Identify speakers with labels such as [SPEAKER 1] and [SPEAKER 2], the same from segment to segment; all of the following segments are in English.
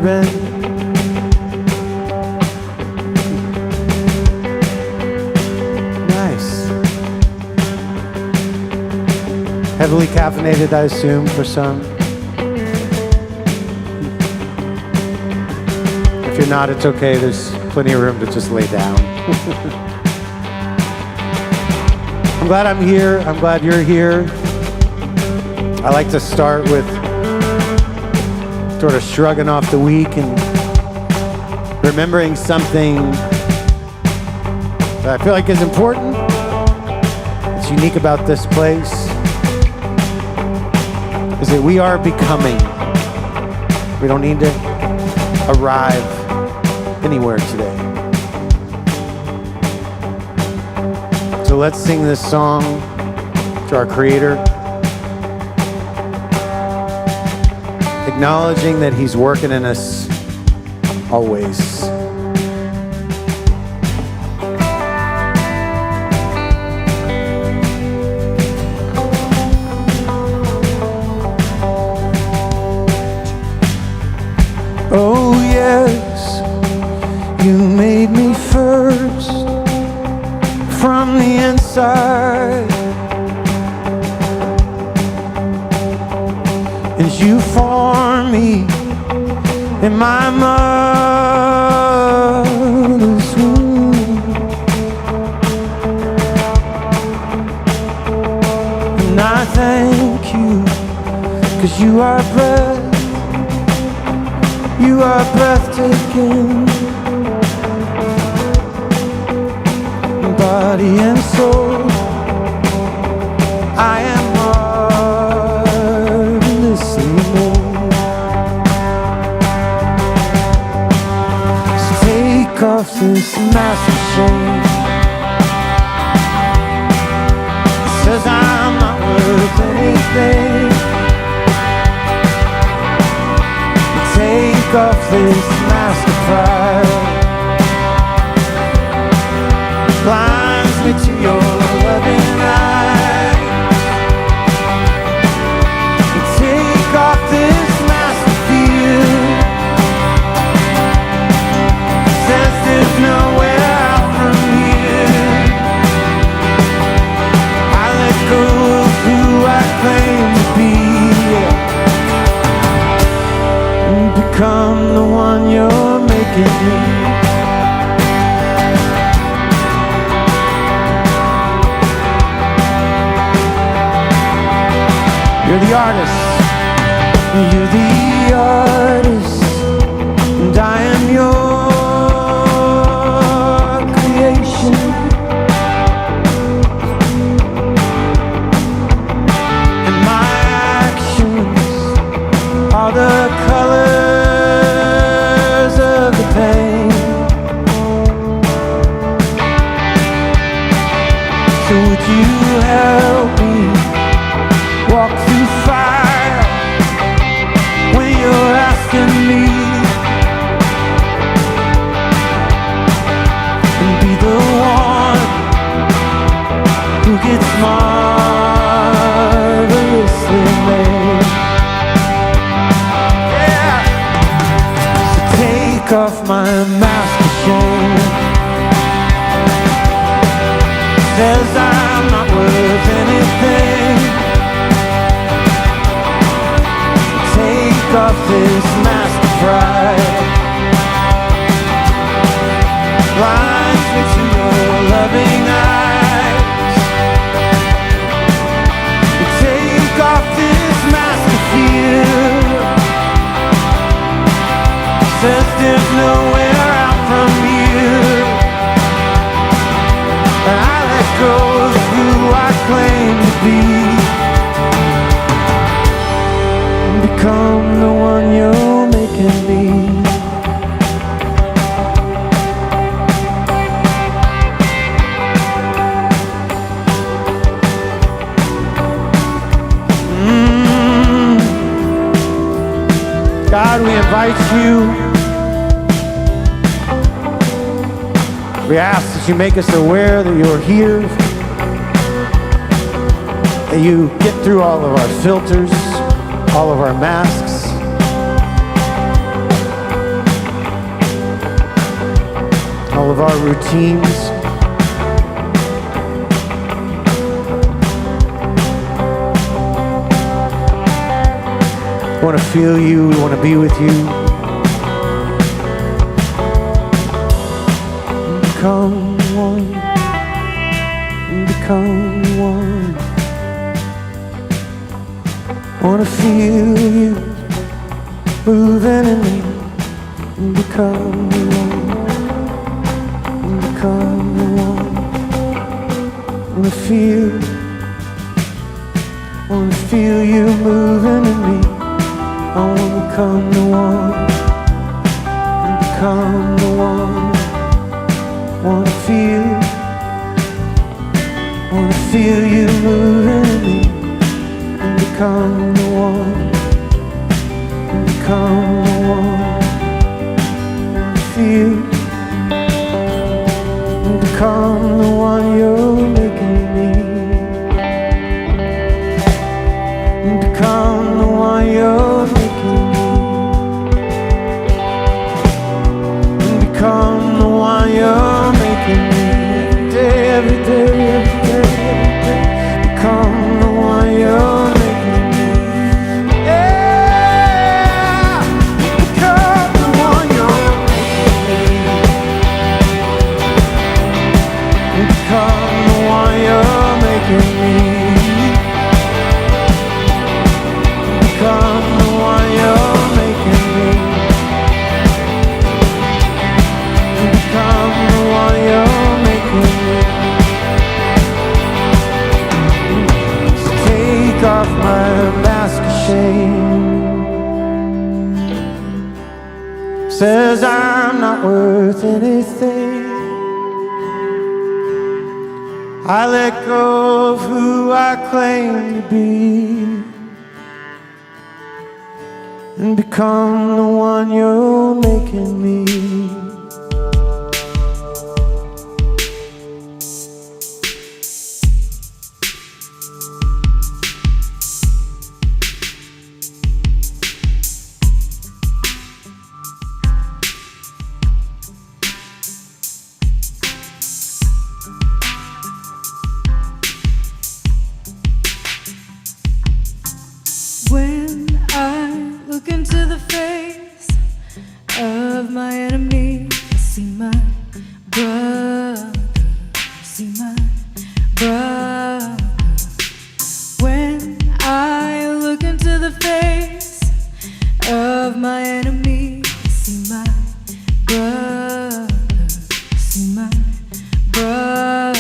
[SPEAKER 1] Riverbend. Nice. Heavily caffeinated, I assume, for some. If you're not, it's okay. There's plenty of room to just lay down. I'm glad I'm here. I'm glad you're here. I like to start with sort of shrugging off the week and remembering something that I feel like is important. It's unique about this place is that we are becoming. We don't need to arrive anywhere today. So let's sing this song to our Creator, acknowledging that He's working in us always. Oh yes, you made me first from the inside. As you form me in my mother's womb, and I thank you, 'cause you are breathtaking, body and soul. I am marvelously made. So take off this mask of shame. It says I'm not worth anything. Take off this mask of pride. Blinds me to your loving eyes. Take off this mask of fear. Says there's nowhere out from here. I let go of who I claim to be. Become the one you're making me. You're the artist. You're the artist, and I am your creation. And my actions are the colors of the pain. So would you help me walk through fire when you're asking me, and be the one who gets marvelously made. Take off my mask of shame. Says I'm not worth anything. Take off this mask of pride. Blinds me to your loving eyes. Take off this mask of fear. Says there's nowhere out from here. I let go of who I claim to be. Become the one you're making me. God, we invite you. We ask that you make us aware that you're here, that you get through all of our filters, all of our masks, all of our routines. We want to feel you, we want to be with you. Become one, become one. I want to feel you moving in me. Become one, become one. I want to feel you moving in me. I want to become the one, become the one. Want to feel you moving in me. And become the one, and become the one. Feel, and become the one you're making me. And become the one you're making me. And become the one you're making me. Every day, every day, every day. Become the one you're making me. Yeah, become the one you're making me. Become the one you're making me. Become the one you're making me. Become the one you're making me. So take off my mask of shame. Says I'm not worth anything. I let go of who I claim to be. And become the one you're making me.
[SPEAKER 2] When I look into the face of my enemy, I see my brother, I see my brother. When I look into the face of my enemy, I see my brother, I see my brother.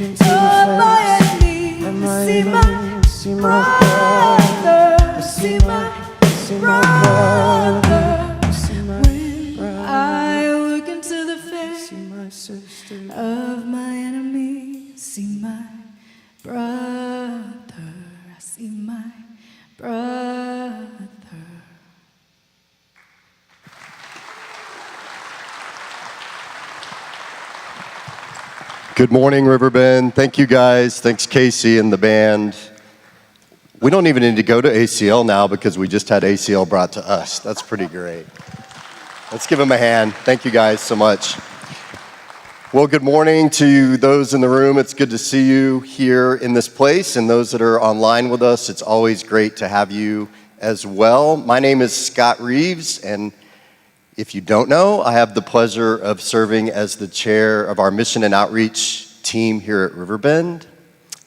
[SPEAKER 1] into the
[SPEAKER 2] of my
[SPEAKER 1] face
[SPEAKER 2] enemies.
[SPEAKER 1] of my
[SPEAKER 2] See my
[SPEAKER 1] enemies. See my
[SPEAKER 2] brother. See my brother.
[SPEAKER 1] See my
[SPEAKER 2] When
[SPEAKER 1] brother.
[SPEAKER 2] I look into the face
[SPEAKER 1] See my sister.
[SPEAKER 2] of my enemies, see my brother. I see my brother.
[SPEAKER 3] Good morning, Riverbend. Thank you guys. Thanks, Casey and the band. We don't even need to go to ACL now because we just had ACL brought to us. That's pretty great. Let's give them a hand. Thank you guys so much. Well, good morning to those in the room. It's good to see you here in this place, and those that are online with us. It's always great to have you as well. My name is Scott Reeves, and if you don't know, I have the pleasure of serving as the chair of our mission and outreach team here at Riverbend.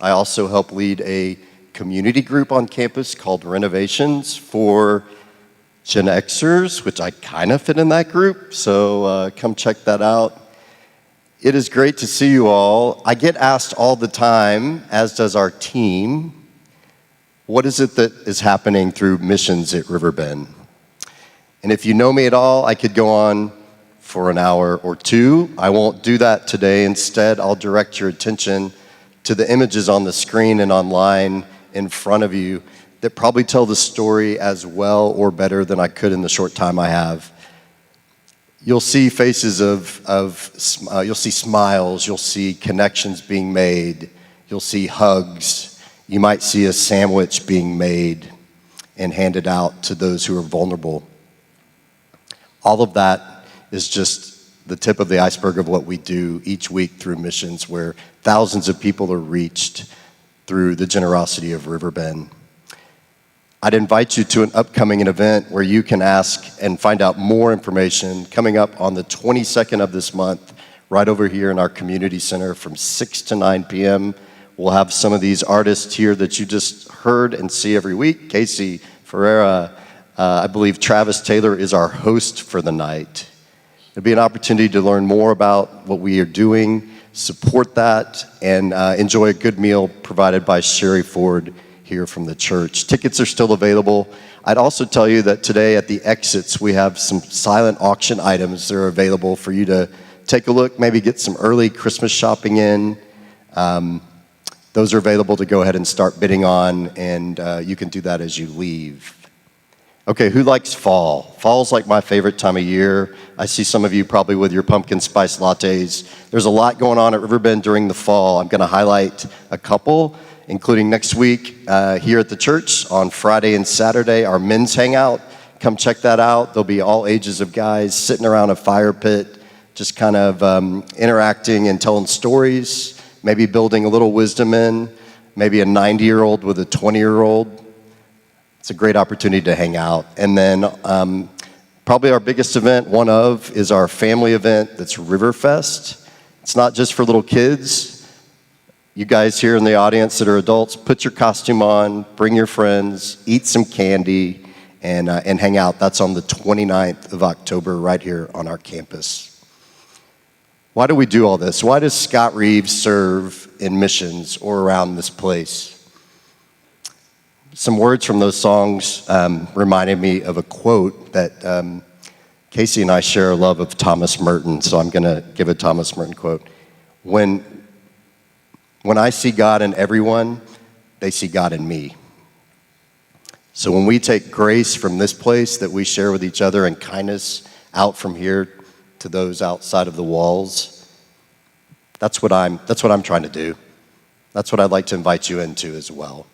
[SPEAKER 3] I also help lead a community group on campus called Renovations for Gen Xers, which I kind of fit in that group, so come check that out. It is great to see you all. I get asked all the time, as does our team, what is it that is happening through missions at Riverbend? And if you know me at all, I could go on for an hour or two. I won't do that today. Instead, I'll direct your attention to the images on the screen and online in front of you that probably tell the story as well or better than I could in the short time I have. You'll see faces you'll see smiles, you'll see connections being made, you'll see hugs, you might see a sandwich being made and handed out to those who are vulnerable. All of that is just the tip of the iceberg of what we do each week through missions, where thousands of people are reached through the generosity of Riverbend. I'd invite you to an upcoming event where you can ask and find out more information coming up on the 22nd of this month, right over here in our community center from 6 to 9 p.m. We'll have some of these artists here that you just heard and see every week. Casey Ferreira, I believe Travis Taylor is our host for the night. It'll be an opportunity to learn more about what we are doing, support that, and enjoy a good meal provided by Sherry Ford here from the church. Tickets are still available. I'd also tell you that today at the exits, we have some silent auction items that are available for you to take a look, maybe get some early Christmas shopping in. Those are available to go ahead and start bidding on, and you can do that as you leave. Okay, who likes fall? Fall's like my favorite time of year. I see some of you probably with your pumpkin spice lattes. There's a lot going on at Riverbend during the fall. I'm going to highlight a couple, including next week here at the church on Friday and Saturday, our men's hangout. Come check that out. There'll be all ages of guys sitting around a fire pit, just kind of interacting and telling stories, maybe building a little wisdom in, maybe a 90-year-old with a 20-year-old. It's a great opportunity to hang out. And then probably our biggest event, is our family event that's Riverfest. It's not just for little kids. You guys here in the audience that are adults, put your costume on, bring your friends, eat some candy, and hang out. That's on the 29th of October right here on our campus. Why do we do all this? Why does Scott Reeves serve in missions or around this place? Some words from those songs reminded me of a quote that Casey and I share a love of Thomas Merton, so I'm going to give a Thomas Merton quote. When I see God in everyone, they see God in me. So when we take grace from this place that we share with each other and kindness out from here to those outside of the walls, that's what I'm trying to do. That's what I'd like to invite you into as well.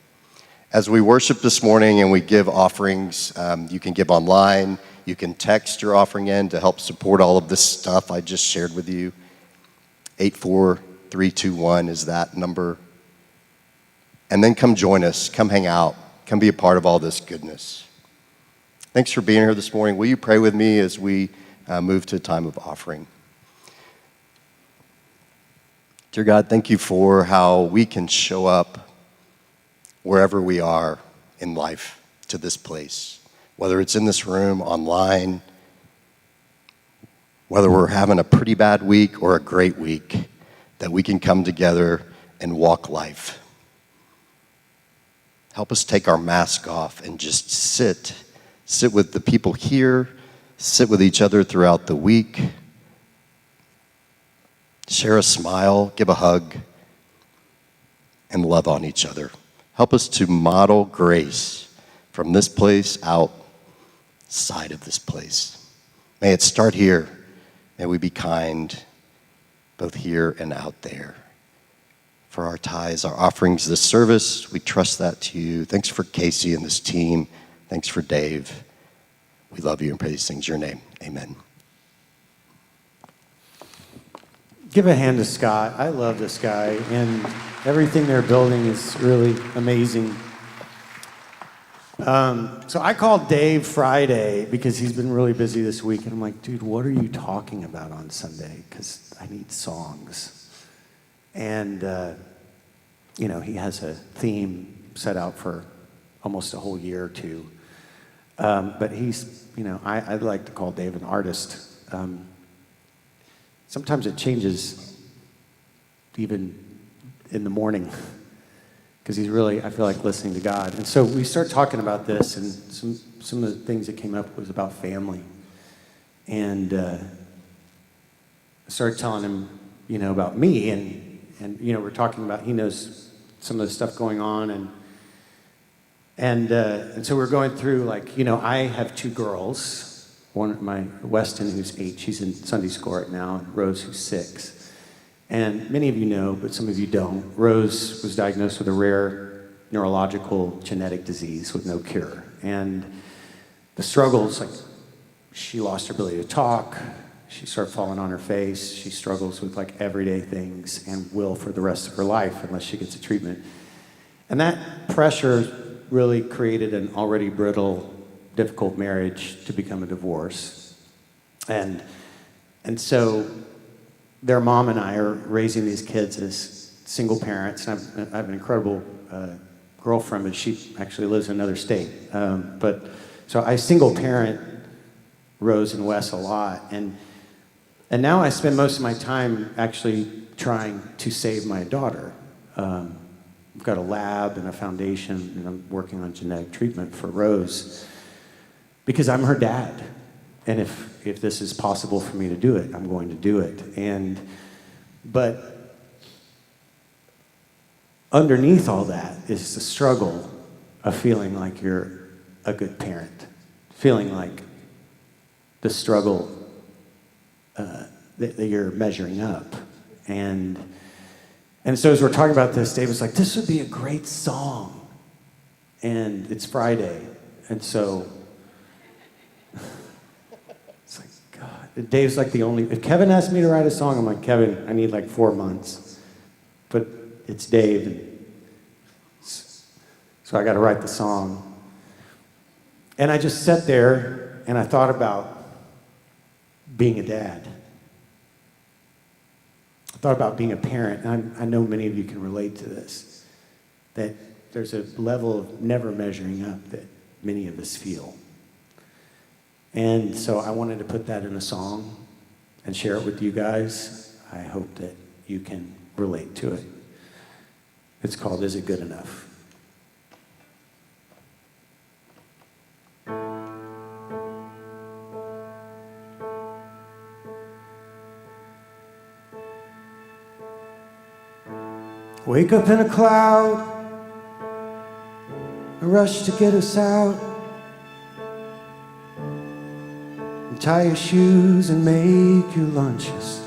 [SPEAKER 3] As we worship this morning and we give offerings, you can give online, you can text your offering in to help support all of this stuff I just shared with you. 84321 is that number. And then come join us, come hang out, come be a part of all this goodness. Thanks for being here this morning. Will you pray with me as we move to a time of offering? Dear God, thank you for how we can show up wherever we are in life to this place, whether it's in this room, online, whether we're having a pretty bad week or a great week, that we can come together and walk life. Help us take our mask off and just sit with the people here, sit with each other throughout the week, share a smile, give a hug, and love on each other. Help us to model grace from this place outside of this place. May it start here. May we be kind both here and out there. For our tithes, our offerings, this service, we trust that to you. Thanks for Casey and this team. Thanks for Dave. We love you and pray these things in your name. Amen.
[SPEAKER 1] Give a hand to Scott. I love this guy, and everything they're building is really amazing. So I called Dave Friday because he's been really busy this week, and I'm like, dude, what are you talking about on Sunday? Because I need songs. And, he has a theme set out for almost a whole year or two. But he's, I'd like to call Dave an artist. Sometimes it changes even in the morning because he's really, I feel like, listening to God. And so we start talking about this, and some of the things that came up was about family. And I started telling him, about me, and we're talking about, he knows some of the stuff going on, and so we're going through, I have two girls. One, my Weston, who's 8, she's in Sunday school right now, and Rose, who's 6. And many of you know, but some of you don't, Rose was diagnosed with a rare neurological genetic disease with no cure. And the struggles, she lost her ability to talk, she started falling on her face, she struggles with everyday things and will for the rest of her life unless she gets a treatment. And that pressure really created an already brittle, difficult marriage to become a divorce. And so their mom and I are raising these kids as single parents. And I have an incredible girlfriend, but she actually lives in another state. So I single parent Rose and Wes a lot. And now I spend most of my time actually trying to save my daughter. I've got a lab and a foundation, and I'm working on genetic treatment for Rose because I'm her dad. And if this is possible for me to do it, I'm going to do it. But underneath all that is the struggle of feeling like you're a good parent, feeling like the struggle that you're measuring up. And so as we're talking about this, Dave was like, this would be a great song. And it's Friday. And so it's like, God. Dave's the only, if Kevin asked me to write a song, I'm like, Kevin, I need 4 months. But it's Dave. And so I got to write the song. And I just sat there and I thought about being a dad. I thought about being a parent. And I know many of you can relate to this, that there's a level of never measuring up that many of us feel. And so I wanted to put that in a song and share it with you guys. I hope that you can relate to it. It's called Is It Good Enough? Wake up in a cloud, a rush to get us out. And tie your shoes and make your lunches.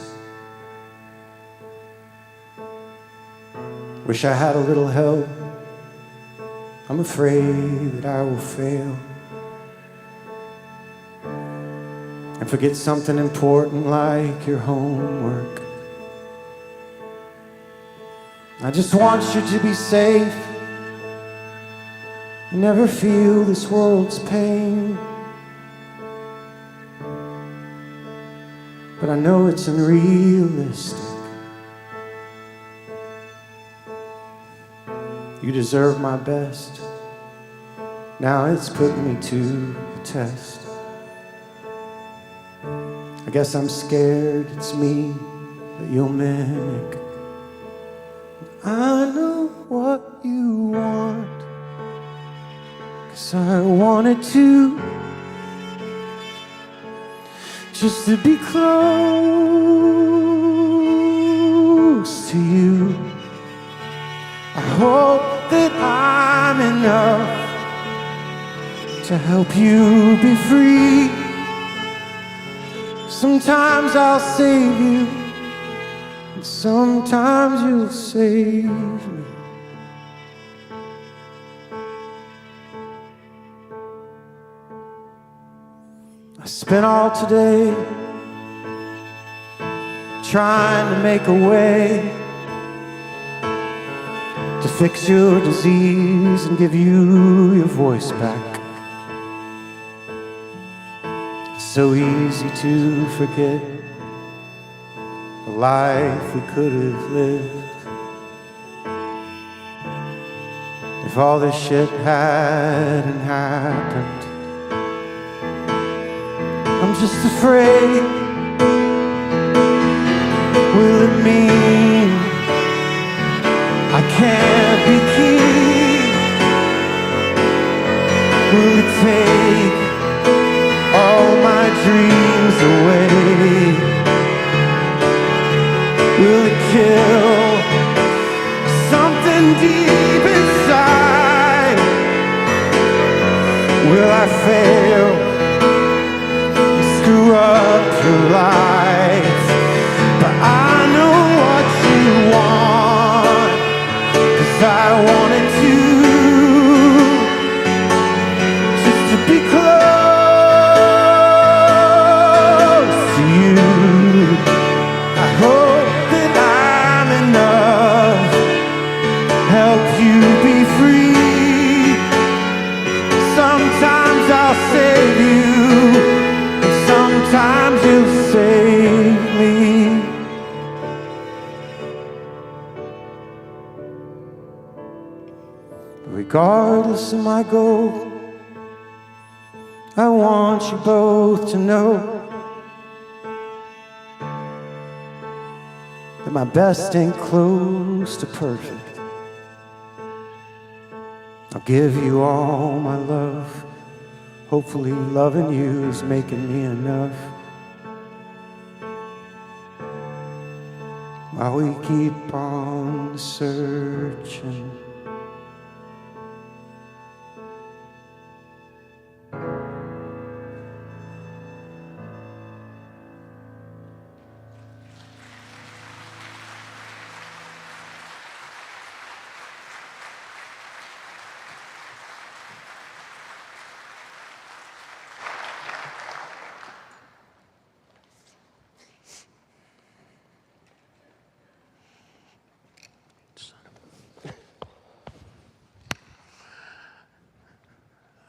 [SPEAKER 1] Wish I had a little help. I'm afraid that I will fail and forget something important like your homework. I just want you to be safe and never feel this world's pain. But I know it's unrealistic. You deserve my best. Now it's putting me to the test. I guess I'm scared it's me that you'll mimic. I know what you want, 'cause I wanted to, just to be close to you. I hope that I'm enough to help you be free. Sometimes I'll save you, and sometimes you'll save me. I spent all today trying to make a way to fix your disease and give you your voice back. It's so easy to forget the life we could have lived if all this shit hadn't happened. I'm just afraid, will it mean I can't be king? Will it take all my dreams away? Will it kill something deep inside? Will I fail, screw up your life? But I know what you want, 'cause I wanted to, just to be close to you. I hope that I'm enough, help you be free. Sometimes I'll save you, sometimes you'll save me. Regardless of my goal, I want you both to know that my best ain't close to perfect. I'll give you all my love. Hopefully loving you is making me enough. While we keep on searching.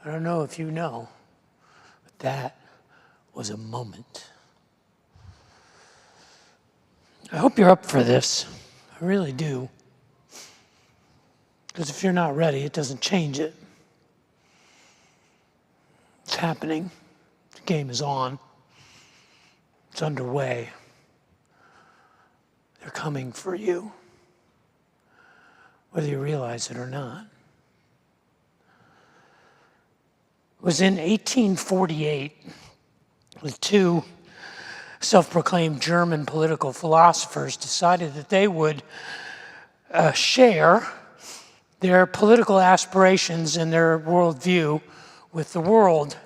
[SPEAKER 4] I don't know if you know, but that was a moment. I hope you're up for this. I really do. Because if you're not ready, it doesn't change it. It's happening. The game is on. It's underway. They're coming for you, whether you realize it or not. It was in 1848 with two self-proclaimed German political philosophers decided that they would share their political aspirations and their worldview with the world.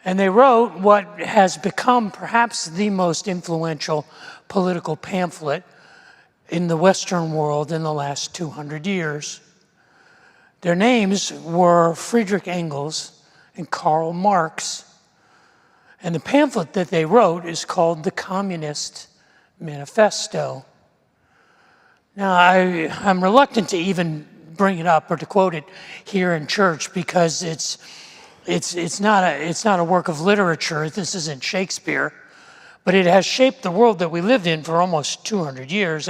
[SPEAKER 4] And they wrote what has become perhaps the most influential political pamphlet in the Western world in the last 200 years. Their names were Friedrich Engels and Karl Marx. And the pamphlet that they wrote is called the Communist Manifesto. Now, I'm reluctant to even bring it up or to quote it here in church because it's not a work of literature. This isn't Shakespeare. But it has shaped the world that we lived in for almost 200 years.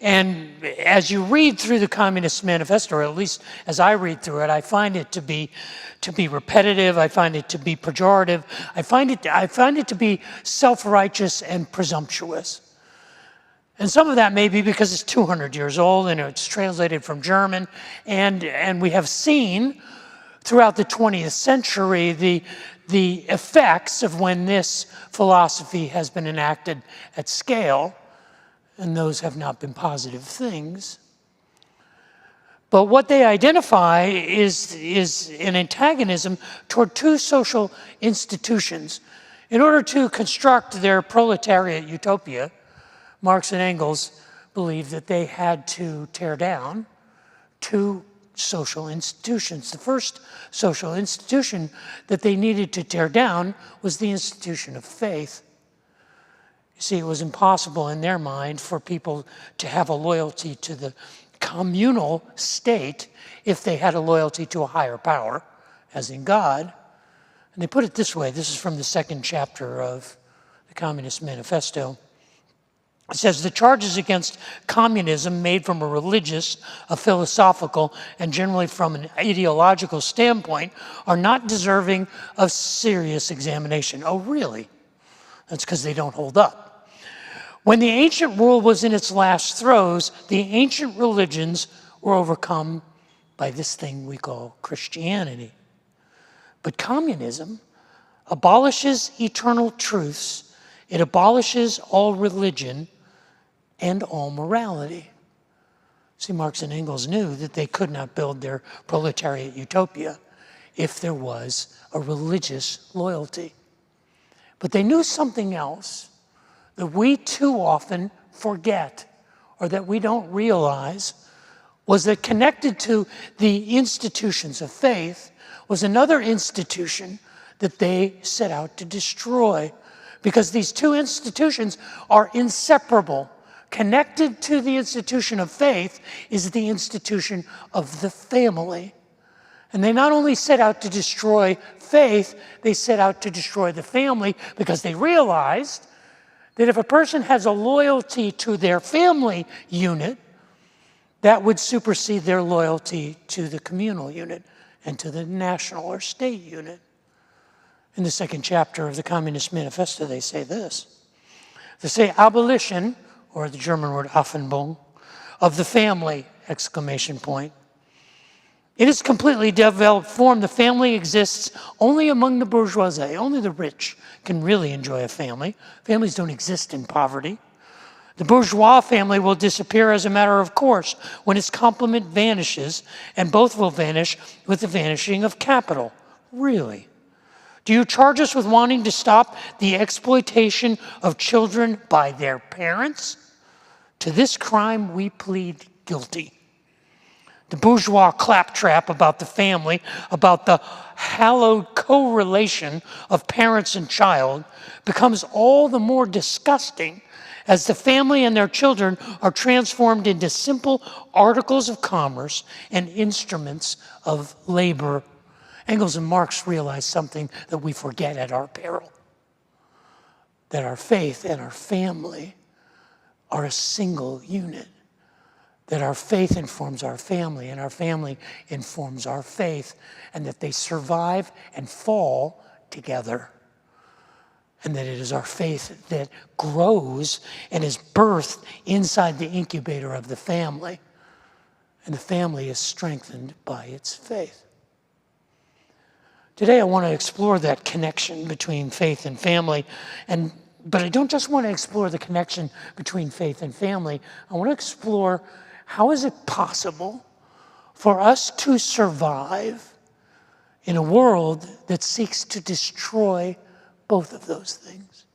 [SPEAKER 4] And as you read through the Communist Manifesto, or at least as I read through it, I find it to be repetitive. I find it to be pejorative. I find it to be self-righteous and presumptuous. And some of that may be because it's 200 years old and it's translated from German. And we have seen throughout the 20th century the effects of when this philosophy has been enacted at scale, and those have not been positive things. But what they identify is an antagonism toward two social institutions. In order to construct their proletariat utopia, Marx and Engels believed that they had to tear down two social institutions. The first social institution that they needed to tear down was the institution of faith. You see, it was impossible in their mind for people to have a loyalty to the communal state if they had a loyalty to a higher power, as in God. And they put it this way. This is from the second chapter of the Communist Manifesto. It says, the charges against communism made from a religious, a philosophical, and generally from an ideological standpoint are not deserving of serious examination. Oh, really? That's because they don't hold up. When the ancient world was in its last throes, the ancient religions were overcome by this thing we call Christianity. But communism abolishes eternal truths. It abolishes all religion and all morality. See, Marx and Engels knew that they could not build their proletariat utopia if there was a religious loyalty. But they knew something else that we too often forget, or that we don't realize, was that connected to the institutions of faith was another institution that they set out to destroy. Because these two institutions are inseparable. Connected to the institution of faith is the institution of the family. And they not only set out to destroy faith, they set out to destroy the family because they realized that if a person has a loyalty to their family unit, that would supersede their loyalty to the communal unit and to the national or state unit. In the second chapter of the Communist Manifesto, they say this. They say abolition, or the German word Affenbung, of the family, exclamation point. In its completely developed form, the family exists only among the bourgeoisie. Only the rich can really enjoy a family. Families don't exist in poverty. The bourgeois family will disappear as a matter of course when its complement vanishes, and both will vanish with the vanishing of capital. Really? Do you charge us with wanting to stop the exploitation of children by their parents? To this crime we plead guilty. The bourgeois claptrap about the family, about the hallowed correlation of parents and child, becomes all the more disgusting as the family and their children are transformed into simple articles of commerce and instruments of labor. Engels and Marx realized something that we forget at our peril, that our faith and our family are a single unit, that our faith informs our family and our family informs our faith, and that they survive and fall together. And that it is our faith that grows and is birthed inside the incubator of the family. And the family is strengthened by its faith. Today I want to explore that connection between faith and family. But I don't just want to explore the connection between faith and family. I want to explore how is it possible for us to survive in a world that seeks to destroy both of those things?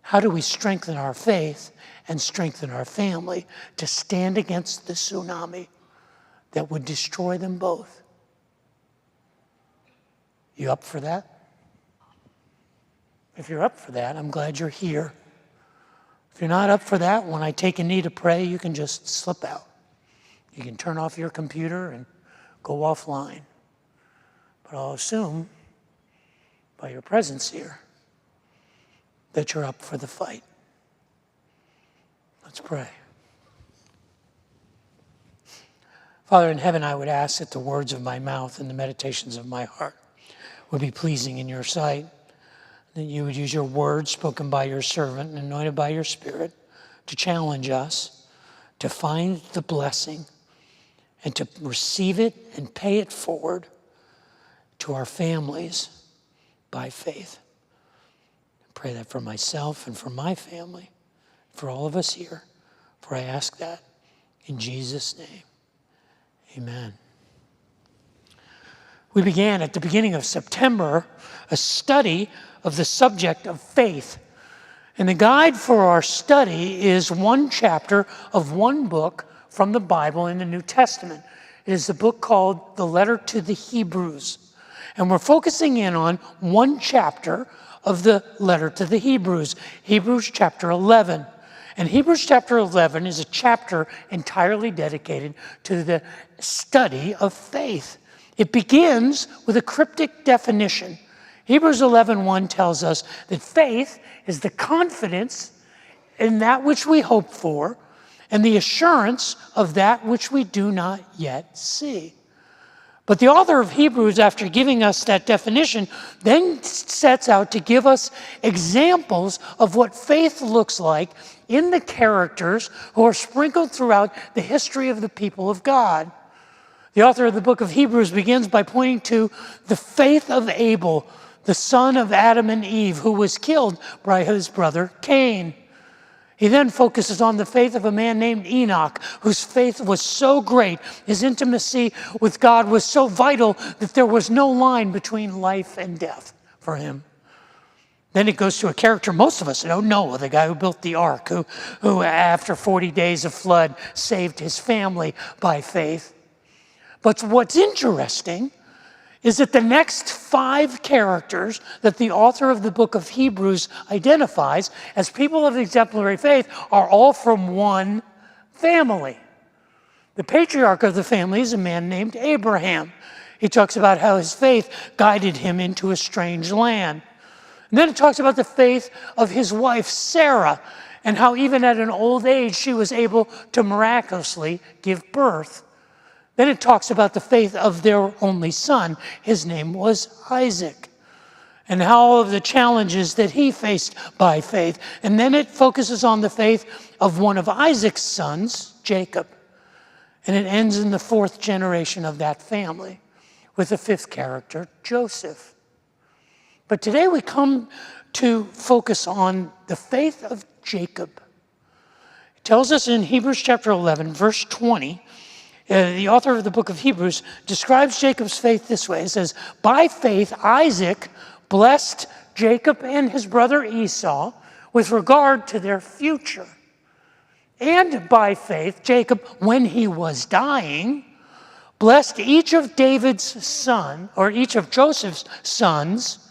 [SPEAKER 4] How do we strengthen our faith and strengthen our family to stand against the tsunami that would destroy them both? You up for that? If you're up for that, I'm glad you're here. If you're not up for that, when I take a knee to pray, you can just slip out. You can turn off your computer and go offline. But I'll assume, by your presence here, that you're up for the fight. Let's pray. Father in heaven, I would ask that the words of my mouth and the meditations of my heart would be pleasing in your sight, that you would use your words spoken by your servant and anointed by your Spirit to challenge us to find the blessing and to receive it and pay it forward to our families by faith. I pray that for myself and for my family, for all of us here, for I ask that in Jesus' name. Amen. We began at the beginning of September a study of the subject of faith. And the guide for our study is one chapter of one book from the Bible in the New Testament. It is the book called The Letter to the Hebrews. And we're focusing in on one chapter of the letter to the Hebrews, Hebrews chapter 11. And Hebrews chapter 11 is a chapter entirely dedicated to the study of faith. It begins with a cryptic definition. Hebrews 11:1 tells us that faith is the confidence in that which we hope for and the assurance of that which we do not yet see. But the author of Hebrews, after giving us that definition, then sets out to give us examples of what faith looks like in the characters who are sprinkled throughout the history of the people of God. The author of the book of Hebrews begins by pointing to the faith of Abel, the son of Adam and Eve, who was killed by his brother Cain. He then focuses on the faith of a man named Enoch, whose faith was so great, his intimacy with God was so vital that there was no line between life and death for him. Then it goes to a character most of us know, Noah, the guy who built the ark, who after 40 days of flood saved his family by faith. But what's interesting is that the next 5 characters that the author of the book of Hebrews identifies as people of exemplary faith are all from one family. The patriarch of the family is a man named Abraham. He talks about how his faith guided him into a strange land. And then it talks about the faith of his wife, Sarah, and how even at an old age she was able to miraculously give birth. Then it talks about the faith of their only son. His name was Isaac, and how all of the challenges that he faced by faith. And then it focuses on the faith of one of Isaac's sons, Jacob. And it ends in the 4th generation of that family with the 5th character, Joseph. But today we come to focus on the faith of Jacob. It tells us in Hebrews chapter 11, verse 20, the author of the book of Hebrews describes Jacob's faith this way. It says, by faith, Isaac blessed Jacob and his brother Esau with regard to their future. And by faith, Jacob, when he was dying, blessed each of David's son, or each of Joseph's sons,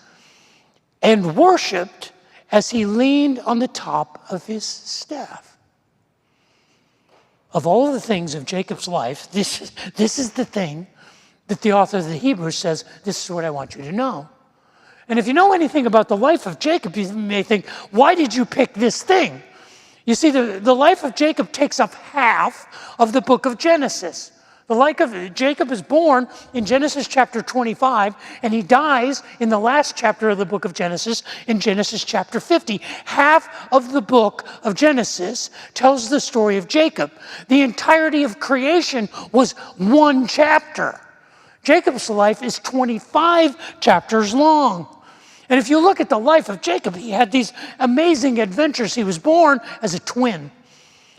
[SPEAKER 4] and worshiped as he leaned on the top of his staff. Of all the things of Jacob's life, this is the thing that the author of the Hebrews says, this is what I want you to know. And if you know anything about the life of Jacob, you may think, why did you pick this thing? You see, the life of Jacob takes up half of the book of Genesis. The life of Jacob is born in Genesis chapter 25, and he dies in the last chapter of the book of Genesis, in Genesis chapter 50. Half of the book of Genesis tells the story of Jacob. The entirety of creation was one chapter. Jacob's life is 25 chapters long. And if you look at the life of Jacob, he had these amazing adventures. He was born as a twin.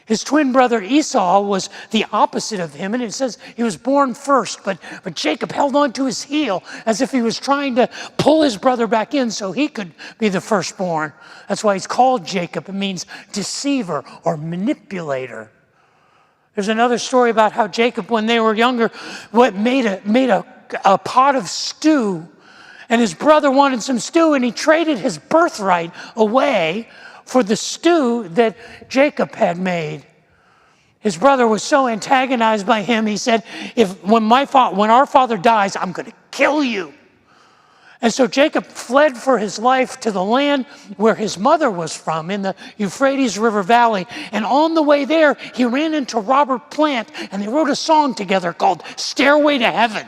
[SPEAKER 4] His twin brother Esau was the opposite of him, and it says he was born first, but Jacob held on to his heel as if he was trying to pull his brother back in so he could be the firstborn. That's why he's called Jacob. It means deceiver or manipulator. There's another story about how Jacob, when they were younger, made a pot of stew, and his brother wanted some stew, and he traded his birthright away for the stew that Jacob had made. His brother was so antagonized by him, he said, when our father dies, I'm going to kill you. And so Jacob fled for his life to the land where his mother was from, in the Euphrates River Valley. And on the way there, he ran into Robert Plant, and they wrote a song together called Stairway to Heaven.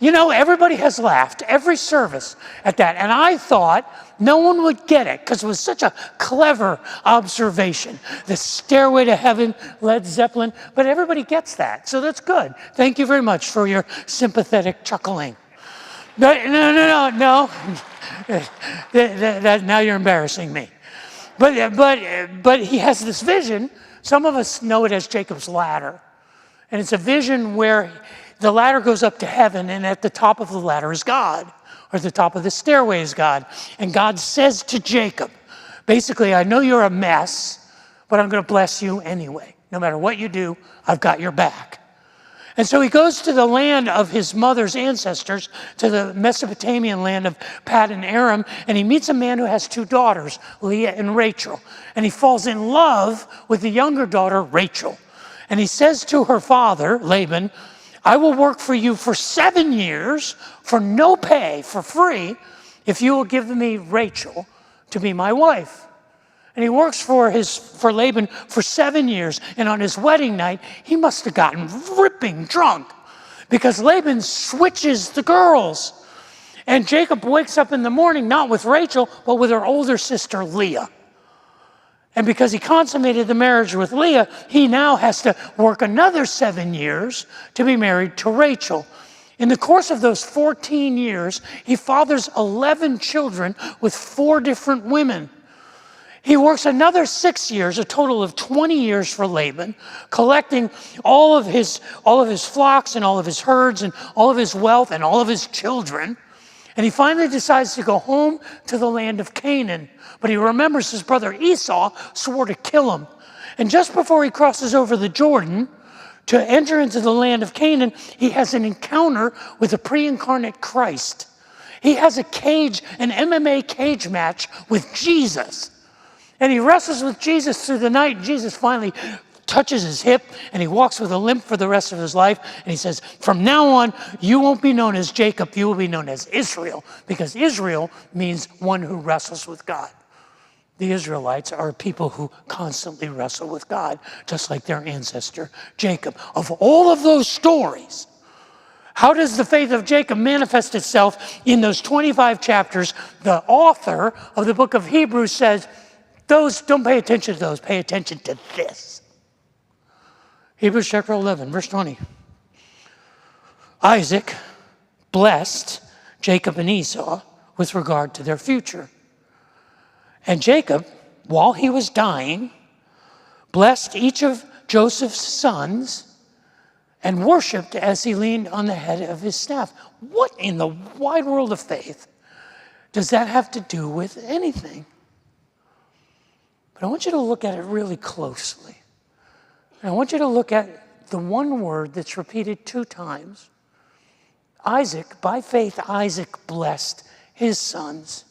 [SPEAKER 4] You know, everybody has laughed every service at that. And I thought no one would get it because it was such a clever observation. The Stairway to Heaven, Led Zeppelin, but everybody gets that. So that's good. Thank you very much for your sympathetic chuckling. But no. Now you're embarrassing me. But he has this vision. Some of us know it as Jacob's ladder. And it's a vision where the ladder goes up to heaven, and at the top of the ladder is God, or at the top of the stairway is God. And God says to Jacob, basically, I know you're a mess, but I'm going to bless you anyway. No matter what you do, I've got your back. And so he goes to the land of his mother's ancestors, to the Mesopotamian land of Pad and Aram, and he meets a man who has 2 daughters, Leah and Rachel. And he falls in love with the younger daughter, Rachel. And he says to her father, Laban, I will work for you for 7 years for no pay, for free, if you will give me Rachel to be my wife. And he works for Laban for 7 years. And on his wedding night, he must have gotten ripping drunk because Laban switches the girls. And Jacob wakes up in the morning, not with Rachel, but with her older sister, Leah. And because he consummated the marriage with Leah, he now has to work another 7 years to be married to Rachel. In the course of those 14 years, he fathers 11 children with 4 different women. He works another 6 years, a total of 20 years for Laban, collecting all of his flocks and all of his herds and all of his wealth and all of his children. And he finally decides to go home to the land of Canaan. But he remembers his brother Esau swore to kill him. And just before he crosses over the Jordan to enter into the land of Canaan, he has an encounter with a pre-incarnate Christ. He has an MMA cage match with Jesus. And he wrestles with Jesus through the night. And Jesus finally touches his hip, and he walks with a limp for the rest of his life. And he says, from now on, you won't be known as Jacob, you will be known as Israel, because Israel means one who wrestles with God. The Israelites are people who constantly wrestle with God, just like their ancestor, Jacob. Of all of those stories, how does the faith of Jacob manifest itself in those 25 chapters? The author of the book of Hebrews says, those, don't pay attention to those, pay attention to this. Hebrews chapter 11, verse 20. Isaac blessed Jacob and Esau with regard to their future. And Jacob, while he was dying, blessed each of Joseph's sons and worshiped as he leaned on the head of his staff. What in the wide world of faith does that have to do with anything? But I want you to look at it really closely. And I want you to look at the one word that's repeated 2 times. Isaac, by faith, Isaac blessed his sons.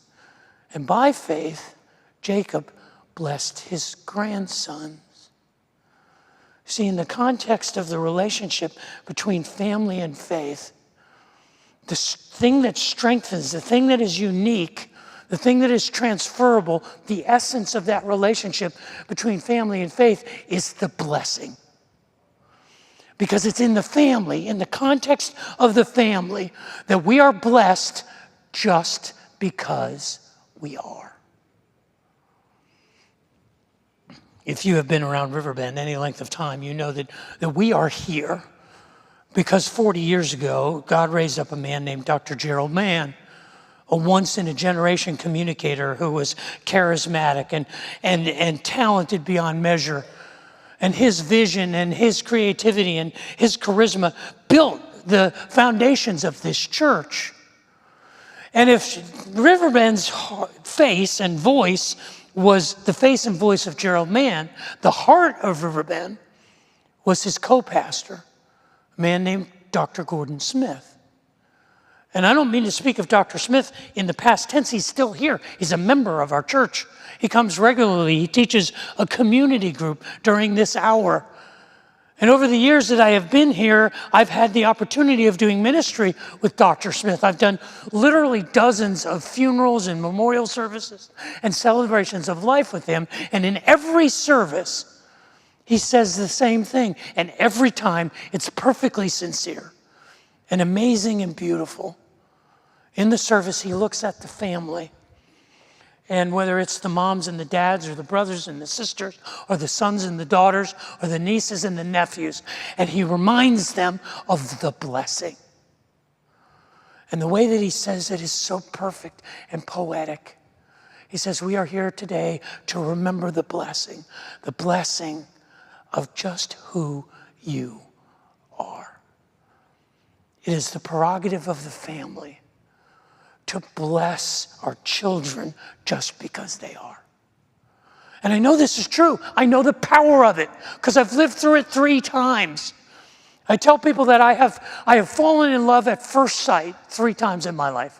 [SPEAKER 4] And by faith, Jacob blessed his grandsons. See, in the context of the relationship between family and faith, the thing that strengthens, the thing that is unique, the thing that is transferable, the essence of that relationship between family and faith is the blessing. Because it's in the family, in the context of the family, that we are blessed just because we are. If you have been around Riverbend any length of time, you know that we are here because 40 years ago, God raised up a man named Dr. Gerald Mann, a once-in-a-generation communicator who was charismatic and talented beyond measure. And his vision and his creativity and his charisma built the foundations of this church. And if Riverbend's face and voice was the face and voice of Gerald Mann, the heart of Riverbend was his co-pastor, a man named Dr. Gordon Smith. And I don't mean to speak of Dr. Smith in the past tense. He's still here. He's a member of our church. He comes regularly. He teaches a community group during this hour. And over the years that I have been here, I've had the opportunity of doing ministry with Dr. Smith. I've done literally dozens of funerals and memorial services and celebrations of life with him. And in every service, he says the same thing. And every time, it's perfectly sincere. and amazing and beautiful. In the service, he looks at the family. And whether it's the moms and the dads or the brothers and the sisters or the sons and the daughters or the nieces and the nephews, and he reminds them of the blessing. And the way that he says it is so perfect and poetic. He says, we are here today to remember the blessing of just who you are. It is the prerogative of the family to bless our children just because they are. And I know this is true. I know the power of it because I've lived through it 3 times. I tell people that I have fallen in love at first sight 3 times in my life,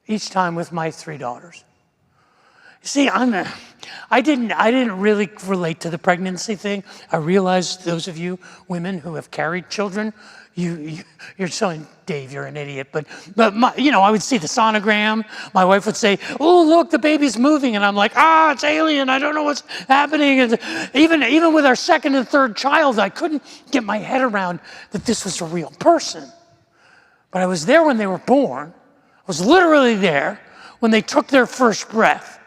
[SPEAKER 4] each time with my 3 daughters. You see, I didn't really relate to the pregnancy thing. I realize those of you women who have carried children, you're saying, Dave, you're an idiot. But I would see the sonogram. My wife would say, oh, look, the baby's moving. And I'm like, it's alien. I don't know what's happening. And even with our 2nd and 3rd child, I couldn't get my head around that this was a real person. But I was there when they were born. I was literally there when they took their first breath.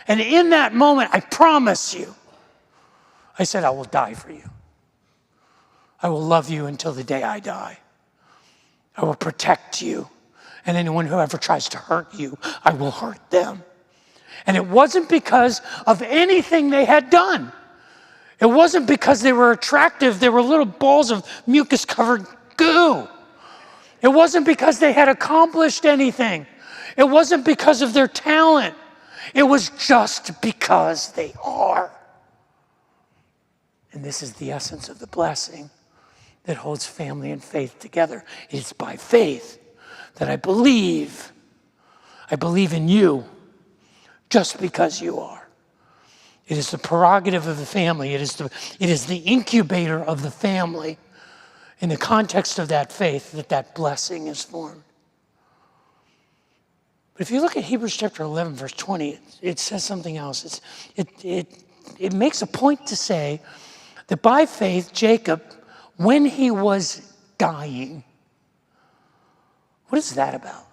[SPEAKER 4] And in that moment, I promise you, I said, I will die for you. I will love you until the day I die. I will protect you. And anyone who ever tries to hurt you, I will hurt them. And it wasn't because of anything they had done. It wasn't because they were attractive. They were little balls of mucus-covered goo. It wasn't because they had accomplished anything. It wasn't because of their talent. It was just because they are. And this is the essence of the blessing that holds family and faith together. It's by faith that I believe in you just because you are. It is the prerogative of the family. It is the incubator of the family. In the context of that faith, that blessing is formed. But if you look at Hebrews chapter 11, verse 20, it says something else. It makes a point to say that by faith, Jacob, when he was dying, what is that about?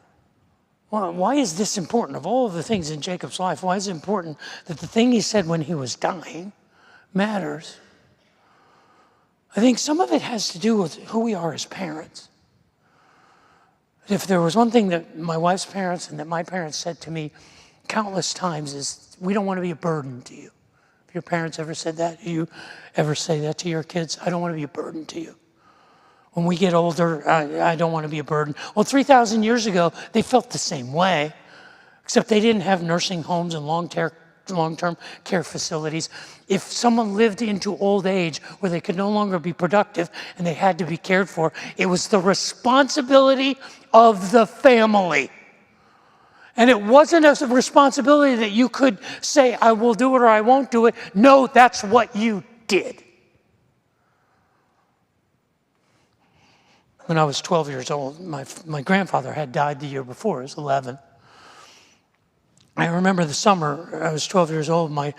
[SPEAKER 4] Well, why is this important? Of all of the things in Jacob's life, why is it important that the thing he said when he was dying matters? I think some of it has to do with who we are as parents. If there was one thing that my wife's parents and that my parents said to me countless times is, we don't want to be a burden to you. If your parents ever said that, do you ever say that to your kids? I don't want to be a burden to you. When we get older, I don't want to be a burden. Well, 3,000 years ago, they felt the same way, except they didn't have nursing homes and long-term care facilities. If someone lived into old age where they could no longer be productive and they had to be cared for, it was the responsibility of the family. And it wasn't a responsibility that you could say, I will do it or I won't do it. No, that's what you did. When I was 12 years old, my grandfather had died the year before. He was 11. I remember the summer, I was 12 years old, my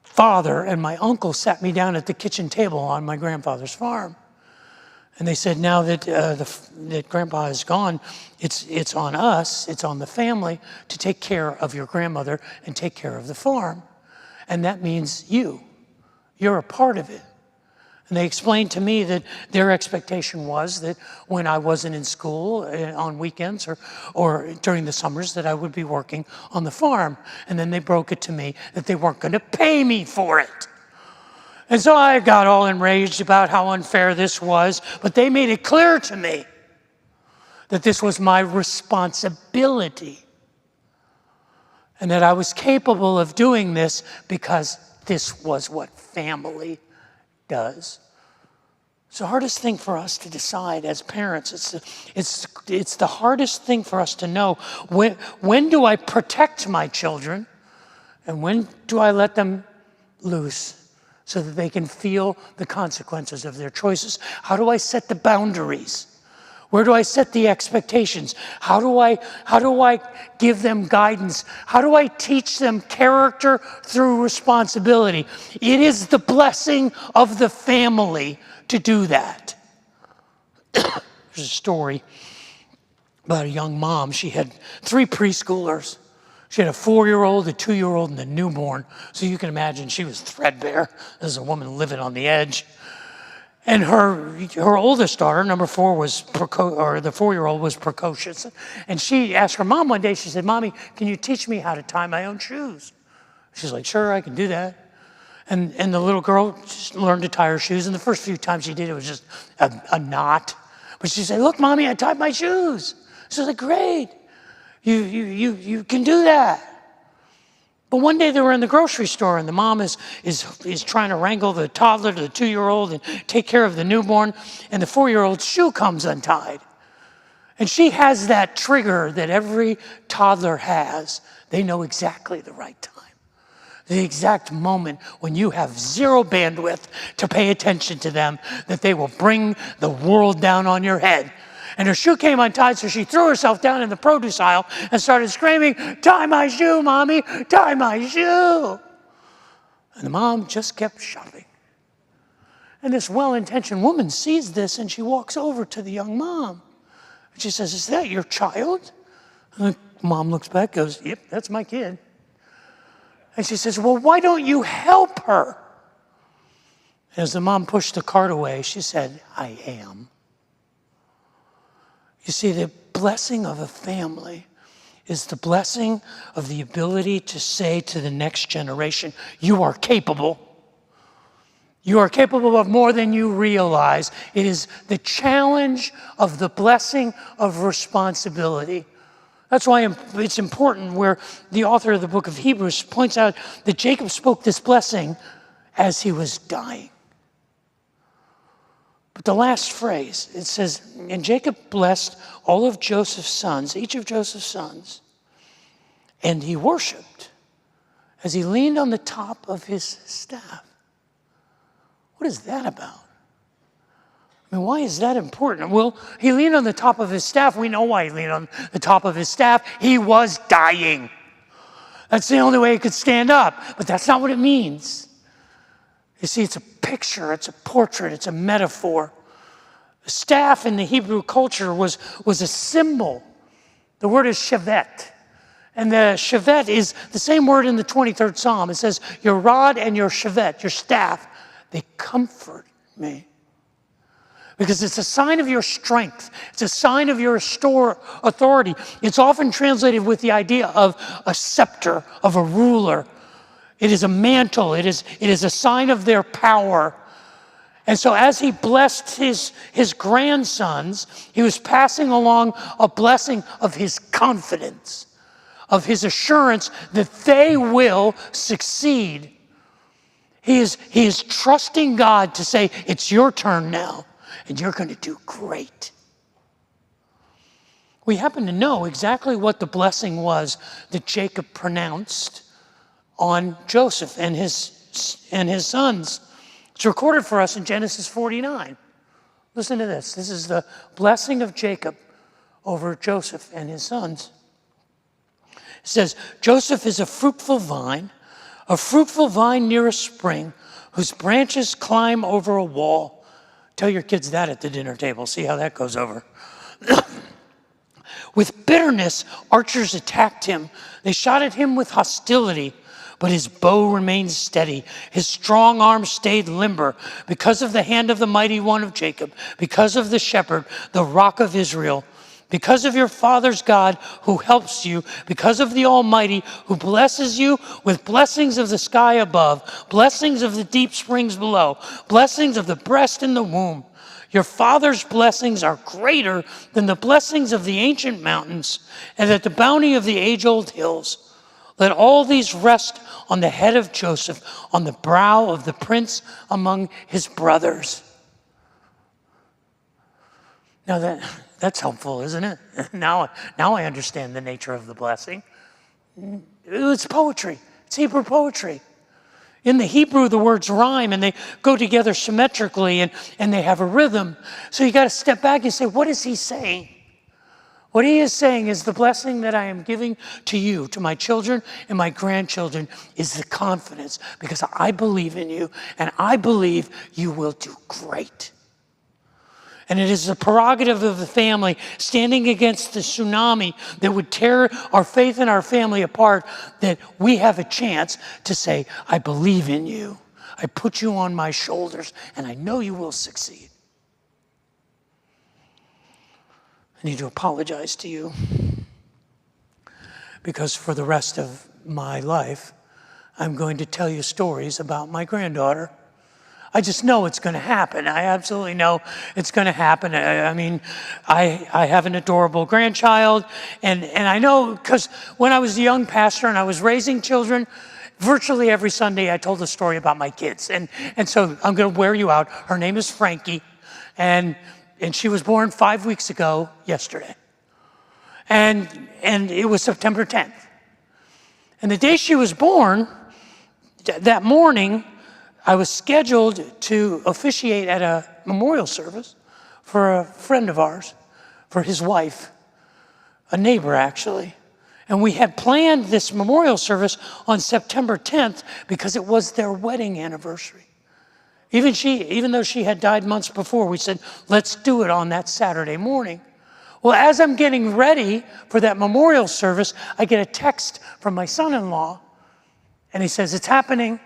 [SPEAKER 4] father and my uncle sat me down at the kitchen table on my grandfather's farm. And they said, now that that Grandpa is gone, it's on us, it's on the family to take care of your grandmother and take care of the farm. And that means you're a part of it. And they explained to me that their expectation was that when I wasn't in school on weekends or during the summers that I would be working on the farm. And then they broke it to me that they weren't going to pay me for it. And so I got all enraged about how unfair this was, but they made it clear to me that this was my responsibility and that I was capable of doing this because this was what family does. It's the hardest thing for us to decide as parents. It's the hardest thing for us to know. When do I protect my children and when do I let them loose so that they can feel the consequences of their choices? How do I set the boundaries? Where do I set the expectations? How do I give them guidance? How do I teach them character through responsibility? It is the blessing of the family to do that. There's a story about a young mom. She had 3 preschoolers. She had a 4-year-old, a 2-year-old, and a newborn. So you can imagine she was threadbare as a woman living on the edge. And her oldest daughter, number 4, was the 4-year-old was precocious. And she asked her mom one day, she said, "Mommy, can you teach me how to tie my own shoes?" She's like, "Sure, I can do that." And the little girl just learned to tie her shoes. And the first few times she did, it was just a knot. But she said, "Look, Mommy, I tied my shoes." She was like, "Great, you can do that." But one day they were in the grocery store, and the mom is trying to wrangle the toddler to the 2-year-old and take care of the newborn, and the 4-year-old's shoe comes untied. And she has that trigger that every toddler has. They know exactly the right time, the exact moment when you have zero bandwidth to pay attention to them, that they will bring the world down on your head. And her shoe came untied, so she threw herself down in the produce aisle and started screaming, "Tie my shoe, Mommy, tie my shoe." And the mom just kept shopping. And this well-intentioned woman sees this, and she walks over to the young mom. And she says, "Is that your child?" And the mom looks back, goes, "Yep, that's my kid." And she says, "Well, why don't you help her?" As the mom pushed the cart away, she said, "I am." You see, the blessing of a family is the blessing of the ability to say to the next generation, "You are capable. You are capable of more than you realize." It is the challenge of the blessing of responsibility. That's why it's important where the author of the book of Hebrews points out that Jacob spoke this blessing as he was dying. But the last phrase, it says, "And Jacob blessed all of Joseph's sons, each of Joseph's sons, and he worshiped as he leaned on the top of his staff." What is that about? I mean, why is that important? Well, he leaned on the top of his staff. We know why he leaned on the top of his staff. He was dying. That's the only way he could stand up. But that's not what it means. You see, it's a picture, it's a portrait, it's a metaphor. The staff in the Hebrew culture was a symbol. The word is shevet. And the shevet is the same word in the 23rd Psalm. It says, "Your rod and your shevet," your staff, "they comfort me." Because it's a sign of your strength. It's a sign of your authority. It's often translated with the idea of a scepter, of a ruler. It is a mantle. It is a sign of their power. And so as he blessed his grandsons, he was passing along a blessing of his confidence, of his assurance that they will succeed. He is trusting God to say, "It's your turn now, and you're going to do great." We happen to know exactly what the blessing was that Jacob pronounced on Joseph and his sons. It's recorded for us in Genesis 49. Listen to this. This is the blessing of Jacob over Joseph and his sons. It says, "Joseph is a fruitful vine near a spring, whose branches climb over a wall." Tell your kids that at the dinner table. See how that goes over. "With bitterness, archers attacked him. They shot at him with hostility, but his bow remained steady. His strong arm stayed limber because of the hand of the mighty one of Jacob, because of the shepherd, the rock of Israel, because of your father's God who helps you, because of the Almighty who blesses you with blessings of the sky above, blessings of the deep springs below, blessings of the breast and the womb. Your father's blessings are greater than the blessings of the ancient mountains and that the bounty of the age-old hills. Let all these rest on the head of Joseph, on the brow of the prince among his brothers." Now that's helpful, isn't it? Now I understand the nature of the blessing. It's poetry. It's Hebrew poetry. In the Hebrew, the words rhyme and they go together symmetrically and they have a rhythm. So you got to step back and say, what is he saying? What he is saying is the blessing that I am giving to you, to my children and my grandchildren, is the confidence because I believe in you and I believe you will do great. And it is the prerogative of the family standing against the tsunami that would tear our faith and our family apart, that we have a chance to say, I believe in you. I put you on my shoulders, and I know you will succeed. I need to apologize to you because for the rest of my life, I'm going to tell you stories about my granddaughter. I just know it's going to happen. I absolutely know it's going to happen. I mean, I have an adorable grandchild, and I know because when I was a young pastor and I was raising children, virtually every Sunday I told a story about my kids. And so I'm going to wear you out. Her name is Frankie, and she was born 5 weeks ago yesterday. And it was September 10th. And the day she was born, that morning, I was scheduled to officiate at a memorial service for a friend of ours, for his wife, a neighbor actually. And we had planned this memorial service on September 10th because it was their wedding anniversary. Even though she had died months before, we said, let's do it on that Saturday morning. Well, as I'm getting ready for that memorial service, I get a text from my son-in-law, and he says, it's happening.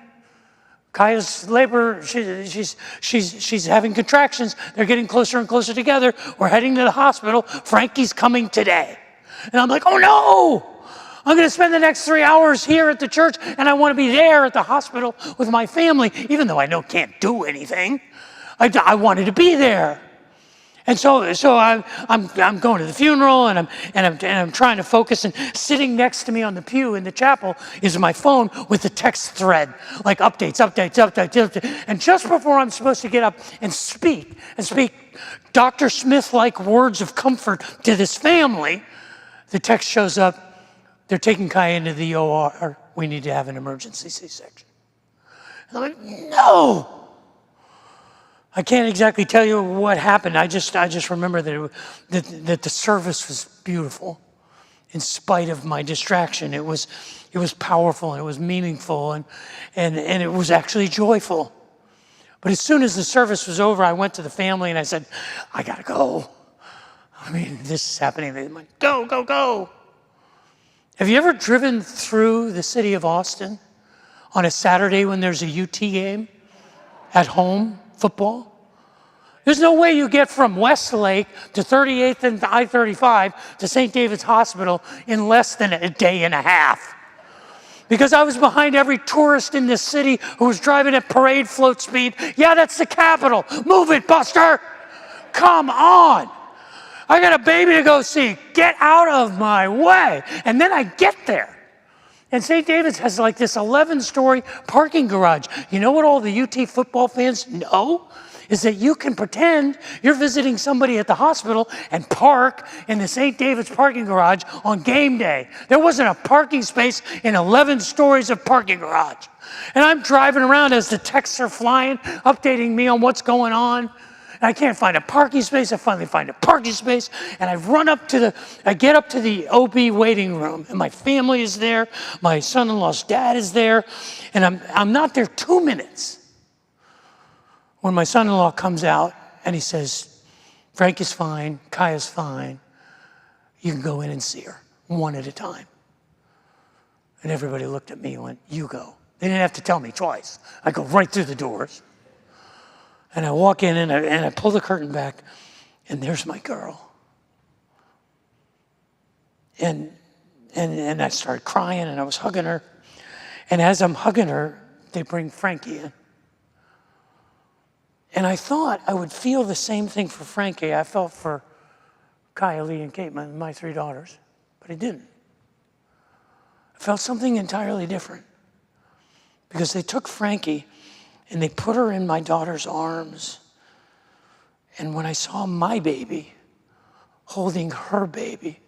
[SPEAKER 4] Kaya's labor, she's having contractions. They're getting closer and closer together. We're heading to the hospital. Frankie's coming today. And I'm like, oh no! I'm going to spend the next 3 hours here at the church, and I want to be there at the hospital with my family, even though I know can't do anything. I wanted to be there. And so I'm going to the funeral, and I'm trying to focus. And sitting next to me on the pew in the chapel is my phone with the text thread, like updates. And just before I'm supposed to get up and speak Dr. Smith-like words of comfort to this family, the text shows up. They're taking Kaya into the OR. We need to have an emergency C-section. And I'm like, no. I can't exactly tell you what happened. I just remember that the service was beautiful, in spite of my distraction. It was powerful, and it was meaningful, and it was actually joyful. But as soon as the service was over, I went to the family and I said, I gotta go. I mean, this is happening. They went, go. Have you ever driven through the city of Austin on a Saturday when there's a UT game at home? Football? There's no way you get from Westlake to 38th and I-35 to St. David's Hospital in less than a day and a half. Because I was behind every tourist in this city who was driving at parade float speed. Yeah, that's the capital. Move it, Buster. Come on. I got a baby to go see. Get out of my way. And then I get there. And St. David's has like this 11-story parking garage. You know what all the UT football fans know? Is that you can pretend you're visiting somebody at the hospital and park in the St. David's parking garage on game day. There wasn't a parking space in 11 stories of parking garage. And I'm driving around as the texts are flying, updating me on what's going on. I can't find a parking space. I finally find a parking space, and I get up to the OB waiting room, and my family is there. My son-in-law's dad is there, and I'm not there 2 minutes when my son-in-law comes out, and he says, Frank is fine, Kaya's fine. You can go in and see her, one at a time. And everybody looked at me and went, you go. They didn't have to tell me twice. I go right through the doors. And I walk in and I pull the curtain back, and there's my girl. And I started crying, and I was hugging her. And as I'm hugging her, they bring Frankie in. And I thought I would feel the same thing for Frankie I felt for Kaya, Lee, and Kate, my 3 daughters. But I didn't. I felt something entirely different. Because they took Frankie and they put her in my daughter's arms. And when I saw my baby holding her baby,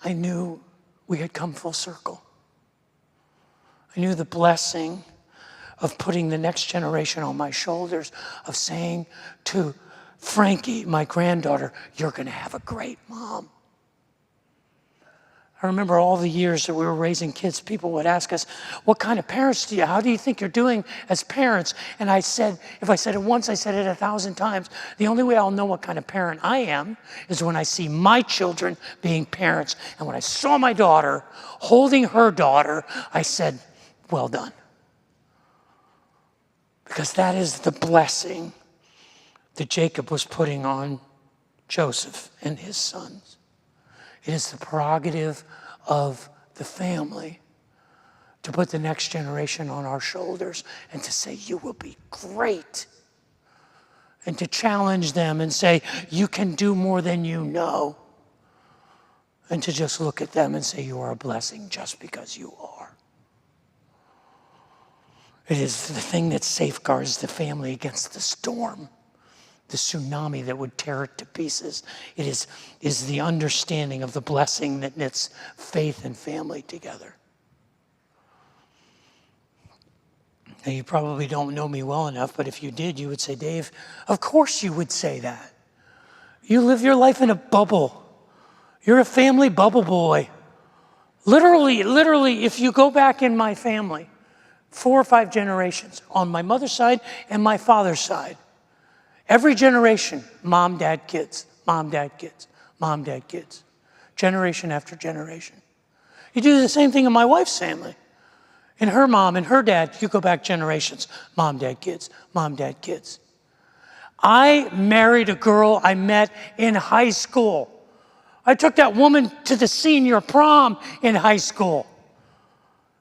[SPEAKER 4] I knew we had come full circle. I knew the blessing of putting the next generation on my shoulders, of saying to Frankie, my granddaughter, you're going to have a great mom. I remember all the years that we were raising kids, people would ask us, what kind of parents do you, how do you think you're doing as parents? And I said, if I said it once, I said it 1,000 times. The only way I'll know what kind of parent I am is when I see my children being parents. And when I saw my daughter holding her daughter, I said, well done. Because that is the blessing that Jacob was putting on Joseph and his sons. It is the prerogative of the family to put the next generation on our shoulders and to say, you will be great. And to challenge them and say, you can do more than you know. And to just look at them and say, you are a blessing just because you are. It is the thing that safeguards the family against the storm, the tsunami that would tear it to pieces. It is the understanding of the blessing that knits faith and family together. Now, you probably don't know me well enough, but if you did, you would say, Dave, of course you would say that. You live your life in a bubble. You're a family bubble boy. Literally, if you go back in my family, 4 or 5 generations, on my mother's side and my father's side, every generation, mom, dad, kids, mom, dad, kids, mom, dad, kids, generation after generation. You do the same thing in my wife's family. In her mom and her dad, you go back generations, mom, dad, kids, mom, dad, kids. I married a girl I met in high school. I took that woman to the senior prom in high school.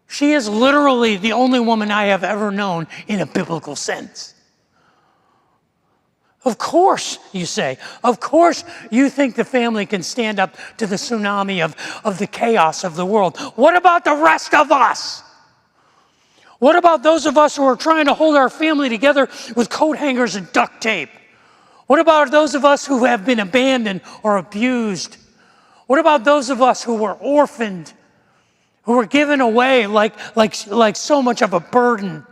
[SPEAKER 4] She is literally the only woman I have ever known in a biblical sense. Of course, you say. Of course, you think the family can stand up to the tsunami of the chaos of the world. What about the rest of us? What about those of us who are trying to hold our family together with coat hangers and duct tape? What about those of us who have been abandoned or abused? What about those of us who were orphaned, who were given away like so much of a burden?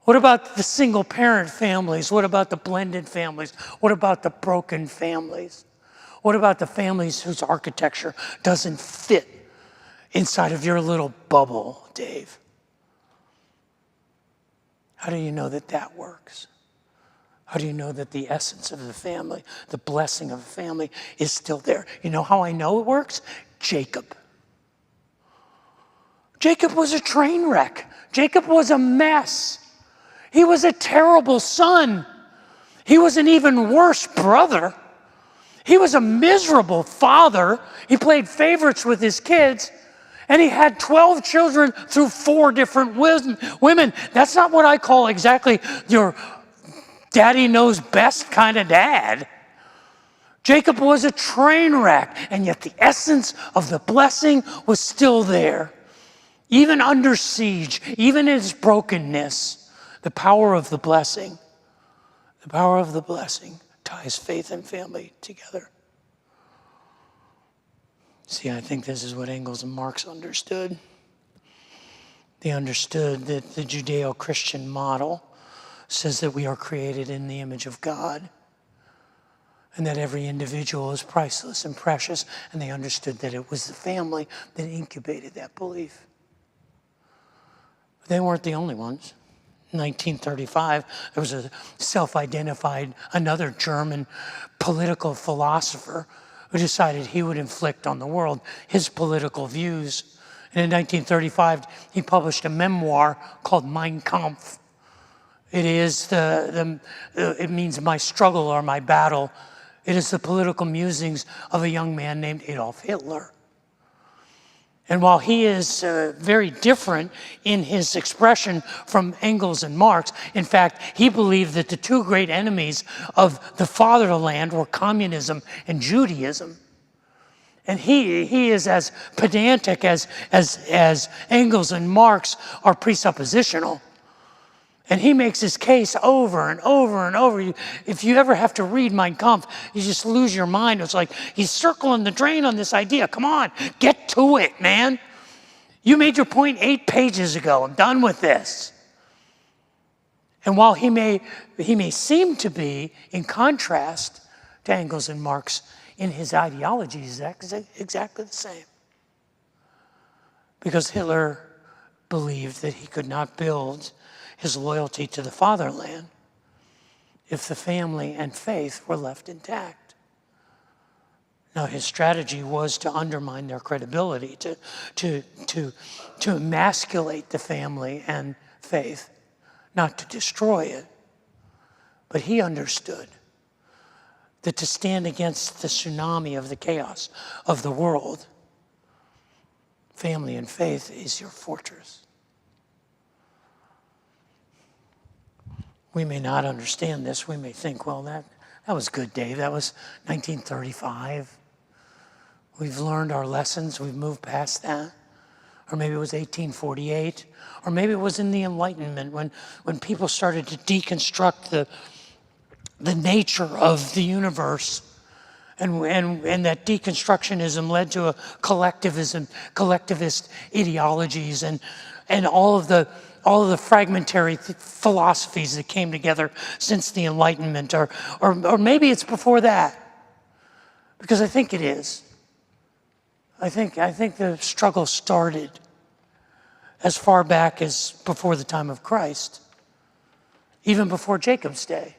[SPEAKER 4] What about the single parent families? What about the blended families? What about the broken families? What about the families whose architecture doesn't fit inside of your little bubble, Dave? How do you know that that works? How do you know that the essence of the family, the blessing of the family is still there? You know how I know it works? Jacob. Jacob was a train wreck. Jacob was a mess. He was a terrible son. He was an even worse brother. He was a miserable father. He played favorites with his kids. And he had 12 children through 4 different women. That's not what I call exactly your daddy knows best kind of dad. Jacob was a train wreck, and yet the essence of the blessing was still there. Even under siege, even in its brokenness, the power of the blessing ties faith and family together. See, I think this is what Engels and Marx understood. They understood that the Judeo-Christian model says that we are created in the image of God and that every individual is priceless and precious, and they understood that it was the family that incubated that belief. But they weren't the only ones. In 1935, there was a self-identified, another German political philosopher who decided he would inflict on the world his political views. And in 1935, he published a memoir called Mein Kampf. It means my struggle or my battle. It is the political musings of a young man named Adolf Hitler. And while he is very different in his expression from Engels and Marx, in fact, he believed that the 2 great enemies of the fatherland were communism and Judaism. And he is as pedantic as Engels and Marx are presuppositional. And he makes his case over and over and over. If you ever have to read Mein Kampf, you just lose your mind. It's like he's circling the drain on this idea. Come on, get to it, man. You made your point 8 pages ago. I'm done with this. And while he may seem to be in contrast to Engels and Marx in his ideology, he's exactly the same. because Hitler believed that he could not build his loyalty to the fatherland if the family and faith were left intact. Now, his strategy was to undermine their credibility, to emasculate the family and faith, not to destroy it. But he understood that to stand against the tsunami of the chaos of the world, family and faith is your fortress. We may not understand this. We may think, well, that was good, Dave. That was 1935. We've learned our lessons. We've moved past that. Or maybe it was 1848. Or maybe it was in the Enlightenment when people started to deconstruct the nature of the universe. And that deconstructionism led to a collectivist ideologies and all of the fragmentary philosophies that came together since the Enlightenment, or maybe it's before that, because I think it is. I think the struggle started as far back as before the time of Christ, even before Jacob's day,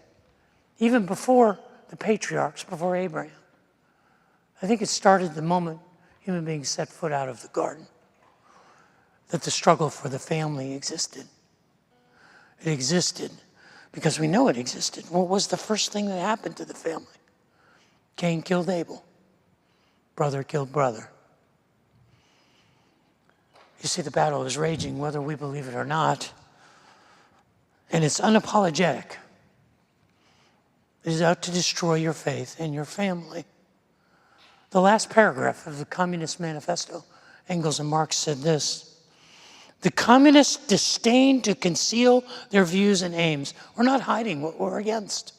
[SPEAKER 4] even before the patriarchs, before Abraham. I think it started the moment human beings set foot out of the garden, that the struggle for the family existed. It existed because we know it existed. What was the first thing that happened to the family? Cain killed Abel. Brother killed brother. You see, the battle is raging whether we believe it or not. And it's unapologetic. It is out to destroy your faith and your family. The last paragraph of the Communist Manifesto, Engels and Marx said this: the communists disdain to conceal their views and aims. We're not hiding what we're against.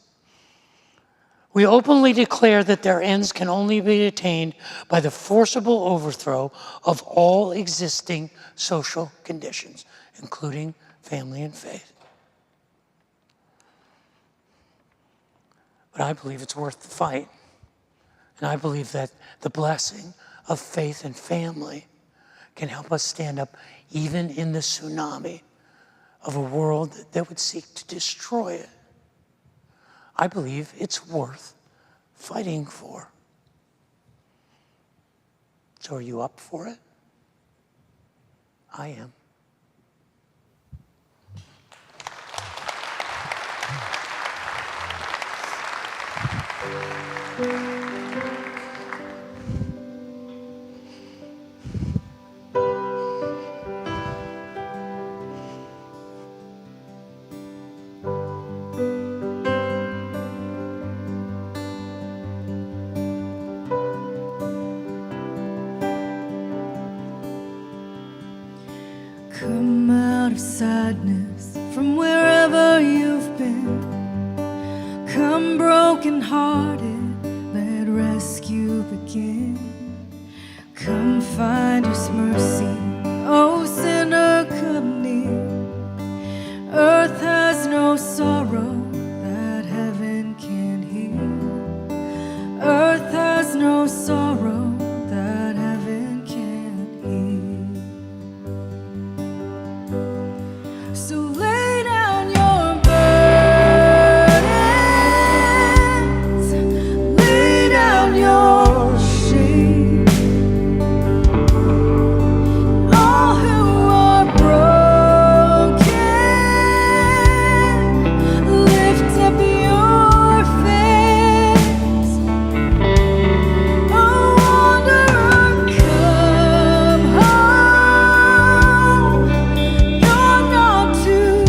[SPEAKER 4] We openly declare that their ends can only be attained by the forcible overthrow of all existing social conditions, including family and faith. But I believe it's worth the fight. And I believe that the blessing of faith and family can help us stand up even in the tsunami of a world that would seek to destroy it. I believe it's worth fighting for. So are you up for it? I am.
[SPEAKER 2] Come out of sadness from wherever you've been. Come broken-hearted, let rescue begin. Come find His mercy, oh sinner, come near. Earth has no sorrow that heaven can heal. Earth has no sorrow that heaven can't heal. So lay down your burdens, lay down your shame. All who are broken, lift up your face. Oh, wanderer, come home. You're not too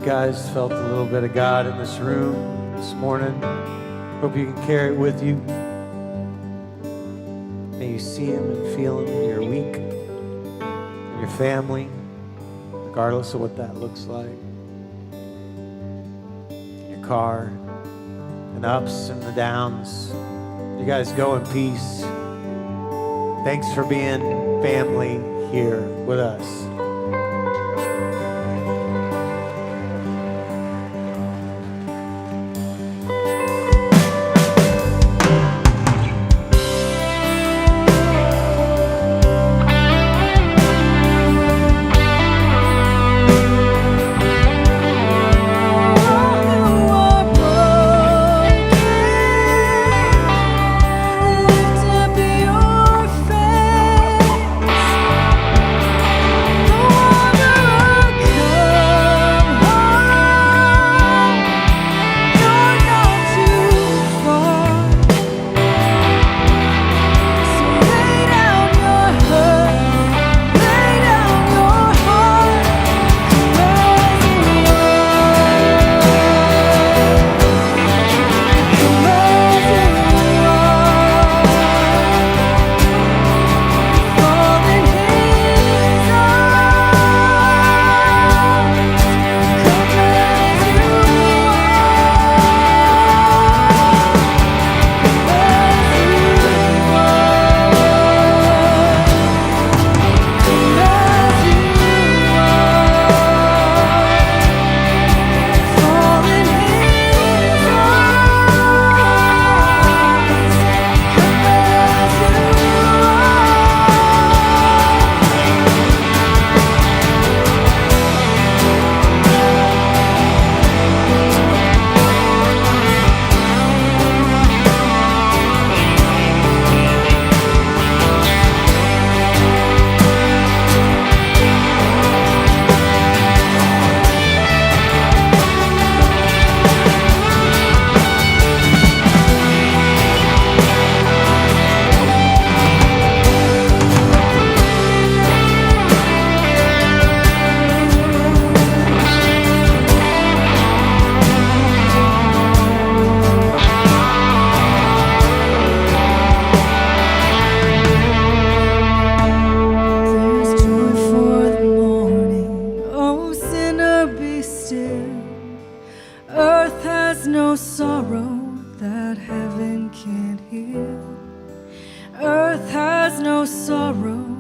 [SPEAKER 1] guys felt a little bit of God in this room this morning. Hope you can carry it with you. May you see Him and feel Him in your week, in your family, regardless of what that looks like. In your car, and the ups and the downs. You guys go in peace. Thanks for being family here with us.
[SPEAKER 2] Earth has no sorrow that heaven can't heal. Earth has no sorrow